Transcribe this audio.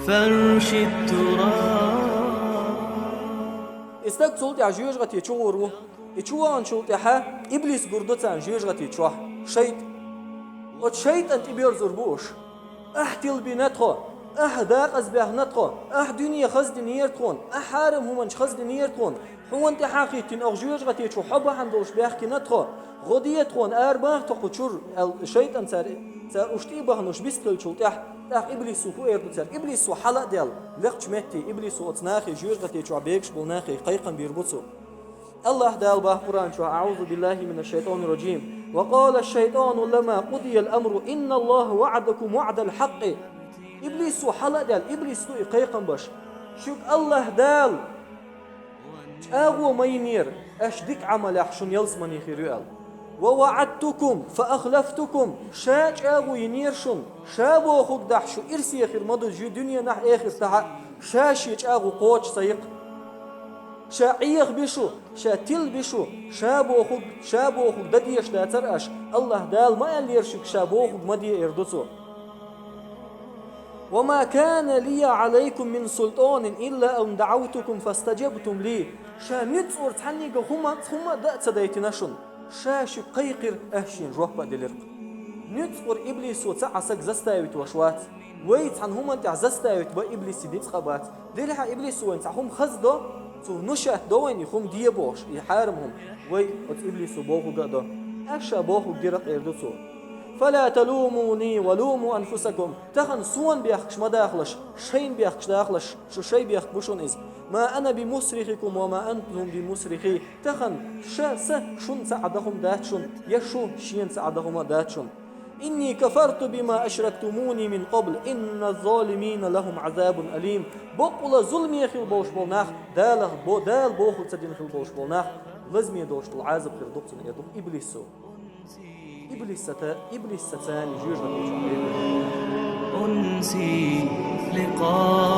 فرش التراب. استك صوت عجيج غتي تشورو يتشوان شوت ها إبليس قردتان جيج غتي تشوه شيط وتشيط أنت بيرزر بوش أحتل بنتخو داق أزباه نتخو دنيا خزد نيرتخون حارم همنش خزد نيرتخون هو أنت حقيقتين أو جيج غتي تشو حبا حندوش بيحكي نتخو غديتخون أرباح تخو تشور الشيطان سار أشتي بهنوش بيستل شوت إبليس هو يربط إبليس حلق ديال لقش متي إبليس أتناخي جيج غتي تشو بيكش بولناخي قيقا بيربطو. الله دال به قرآن شو أعوذ بالله من الشيطان الرجيم وقال الشيطان لما قضي الأمر إن الله وعدكم وعد الحق. إبليس حلق دال إبليس قيقا باش شوك الله دال أغو مينير أشدك عمل أحشن يلزمني خيريال ووعدتكم فأخلفتكم شاج أغو ينيرشن شابو أخوك دحشو إرسي خير مدو جو دنيا نح آخر تحا شاشيج أغو قوش سيق شاعيخ بشو شاتل بشو شابو أخوك دديش دا ترأش الله دال ما يليرشك شابو أخوك مدي إردسو. وما كان لي عليكم من سلطان إلا أن دعوتكم فاستجبتم لي شا نتصور تحنيق هما دا تدايتناشن شاشو قيقر أهشين روح بدلرق نتصور إبليسو تعسك زستاويت وشوات ويت عن هما انت عزستاويت با إبليسي ديت خبات ديلها إبليسو انت هم خزدو تو نشأ دوين يخم ديابوش يحارمهم وي ات إبليسو بوخو قادو أشا بوخو ديرق إردسو. فلا تلوموني ولوموا أنفسكم تخن سوان بيخش ما داخلش شين بيخش داخلش شو شي بيخ بوشون إز ما أنا بمصرخكم وما أنتم بمصرخي تخن شن سعدهم داتشن يشو شين سعدهم داتشن. إني كفرت بما أشركتموني من قبل إن الظالمين لهم عذاب أليم. بقول ظلمي خيل بوش بولناخ دال بوخل تدين خيل بوش بولناخ لازم يدوش العذاب خير دوقتن يدوق إبليسو إبليس ستاني جيج بقيت أنسي لقاء